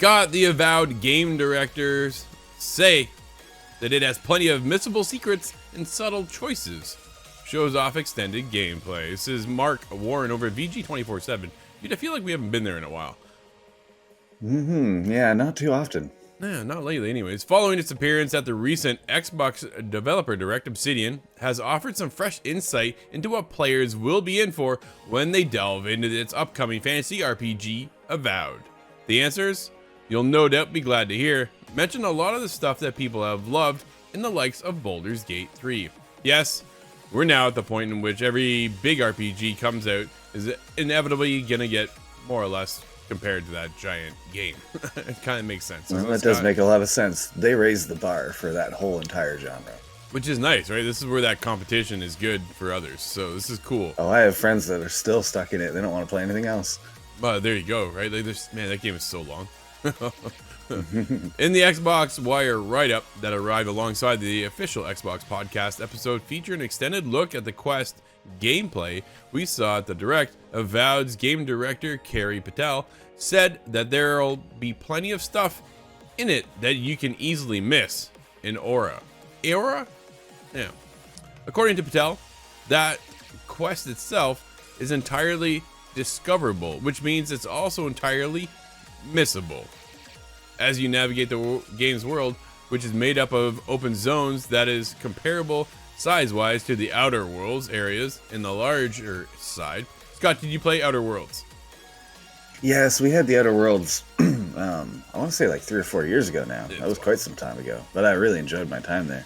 Scott, the Avowed game directors, say that it has plenty of missable secrets and subtle choices. Shows off extended gameplay. This is Mark Warren over at VG247. Dude, I feel like we haven't been there in a while. Yeah, not too often. Yeah, not lately anyways. Following its appearance at the recent Xbox Developer Direct, Obsidian has offered some fresh insight into what players will be in for when they delve into its upcoming fantasy RPG, Avowed. The answers? You'll no doubt be glad to hear. Mention a lot of the stuff that people have loved in the likes of Baldur's Gate 3. Yes, we're now at the point in which every big RPG comes out is inevitably gonna get more or less compared to that giant game. It kind of makes sense. Well, that does make a lot of sense. They raised the bar for that whole entire genre. Which is nice, right? This is where that competition is good for others. So this is cool. Oh, I have friends that are still stuck in it. They don't want to play anything else. Well, there you go, right? Like, man, that game is so long. In the Xbox Wire write-up that arrived alongside the official Xbox podcast episode featuring an extended look at the Quest gameplay we saw at the Direct, Avowed's game director Carrie Patel said that there'll be plenty of stuff in it that you can easily miss in Aura. Aura? Yeah. According to Patel, that quest itself is entirely discoverable, which means it's also entirely missable. As you navigate the game's world, which is made up of open zones that is comparable size-wise to the Outer Worlds areas in the larger side. Scott, did you play Outer Worlds? Yes, we had the Outer Worlds, I want to say like 3 or 4 years ago now. That was quite some time ago, but I really enjoyed my time there.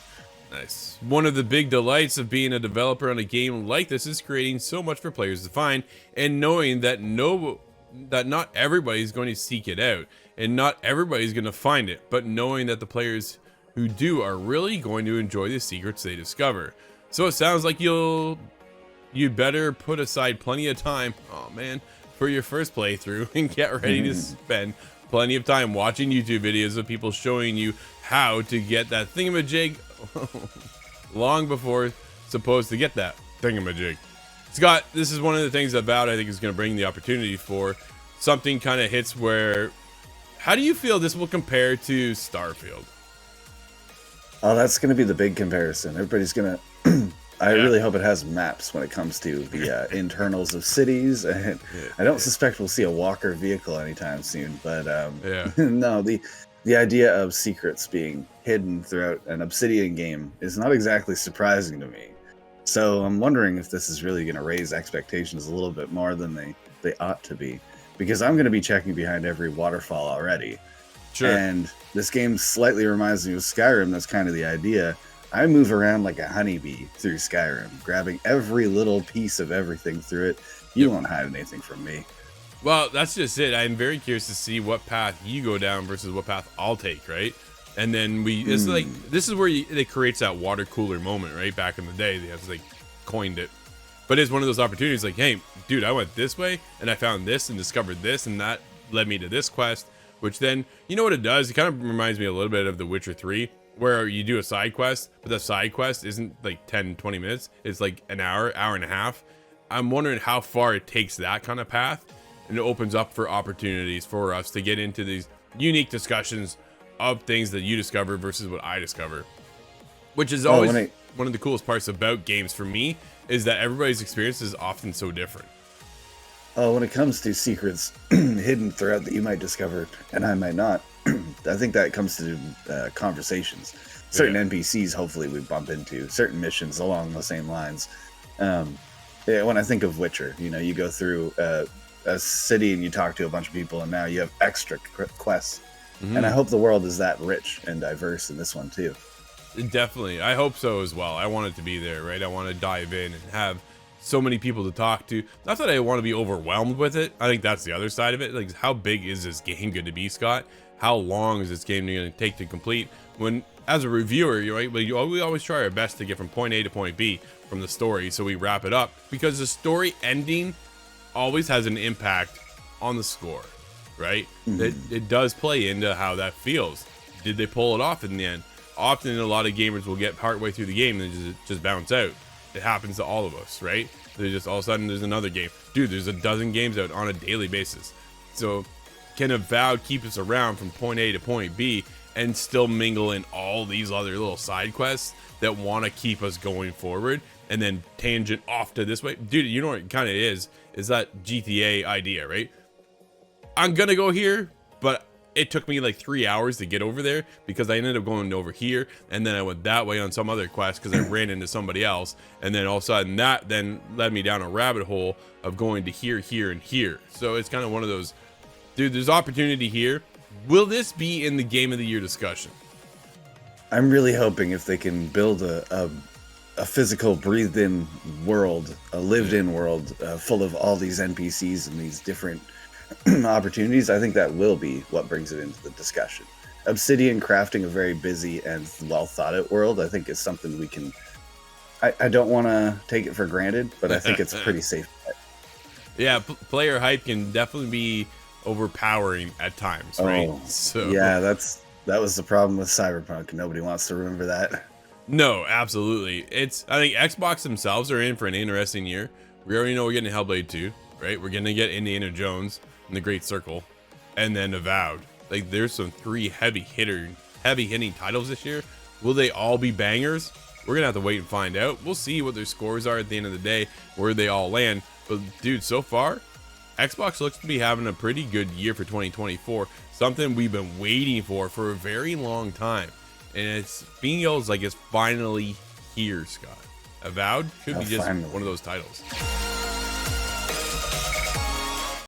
Nice. One of the big delights of being a developer on a game like this is creating so much for players to find and knowing that not everybody's going to seek it out and not everybody's going to find it, but knowing that the players who do are really going to enjoy the secrets they discover. So it sounds like you'd better put aside plenty of time, oh man, for your first playthrough and get ready to spend plenty of time watching YouTube videos of people showing you how to get that thingamajig long before supposed to get that thingamajig. Scott, this is one of the things about I think is going to bring the opportunity for something kind of hits where, how do you feel this will compare to Starfield? Oh, that's going to be the big comparison. Everybody's going to... I really hope it has maps when it comes to the internals of cities. And I don't suspect we'll see a walker vehicle anytime soon. But no, the idea of secrets being hidden throughout an Obsidian game is not exactly surprising to me. So I'm wondering if this is really going to raise expectations a little bit more than they ought to be. Because I'm going to be checking behind every waterfall already. Sure. And this game slightly reminds me of Skyrim. That's kind of the idea. I move around like a honeybee through Skyrim, grabbing every little piece of everything through it. You won't hide anything from me. Well, that's just it. I'm very curious to see what path you go down versus what path I'll take, right? And then this is where it creates that water cooler moment, right? Back in the day, they coined it. But it's one of those opportunities like, hey, dude, I went this way and I found this and discovered this and that led me to this quest, which then, you know what it does? It kind of reminds me a little bit of The Witcher 3, where you do a side quest, but the side quest isn't like 10, 20 minutes. It's like an hour and a half. I'm wondering how far it takes that kind of path, and it opens up for opportunities for us to get into these unique discussions of things that you discover versus what I discover, which is always one of the coolest parts about games for me, is that everybody's experience is often so different. Oh, when it comes to secrets hidden throughout that you might discover and I might not, I think that comes to conversations. Certain NPCs, hopefully, we bump into certain missions along the same lines. When I think of Witcher, you go through a city and you talk to a bunch of people, and now you have extra quests. And I hope the world is that rich and diverse in this one too. Definitely, I hope so as well. I want it to be there, right? I want to dive in and have so many people to talk to. Not that I want to be overwhelmed with it. I think that's the other side of it. Like, how big is this game going to be, Scott? How long is this game going to take to complete? When, as a reviewer, right, we always try our best to get from point A to point B from the story, so we wrap it up, because the story ending always has an impact on the score, right? It does play into how that feels. Did they pull it off in the end? Often, a lot of gamers will get partway through the game and just bounce out. It happens to all of us, right? They just all of a sudden there's another game. Dude, there's a dozen games out on a daily basis. So can Avowed keep us around from point A to point B and still mingle in all these other little side quests that want to keep us going forward, and then tangent off to this way? Dude, you know what it kind of is that GTA idea, right? I'm gonna go here, but it took me like 3 hours to get over there because I ended up going over here, and then I went that way on some other quest because I ran into somebody else, and then all of a sudden that then led me down a rabbit hole of going to here, here, and here. So it's kind of one of those, dude, there's opportunity here. Will this be in the Game of the Year discussion? I'm really hoping if they can build a physical, breathed-in world, a lived-in world full of all these NPCs and these different opportunities, I think that will be what brings it into the discussion. Obsidian crafting a very busy and well-thought-out world, I think, is something we can... I don't want to take it for granted, but I think it's a pretty safe bet. Yeah, player hype can definitely be overpowering at times, right? So yeah, that was the problem with Cyberpunk. Nobody wants to remember that. No, absolutely. I think Xbox themselves are in for an interesting year. We already know we're getting Hellblade 2, right? We're gonna get Indiana Jones and the Great Circle, and then Avowed. Like, there's some 3 heavy hitting titles this year. Will they all be bangers? We're gonna have to wait and find out. We'll see what their scores are at the end of the day, where they all land. But dude, so far, Xbox looks to be having a pretty good year for 2024. Something we've been waiting for a very long time, and it feels like it's finally here, Scott. Avowed could be just one of those titles.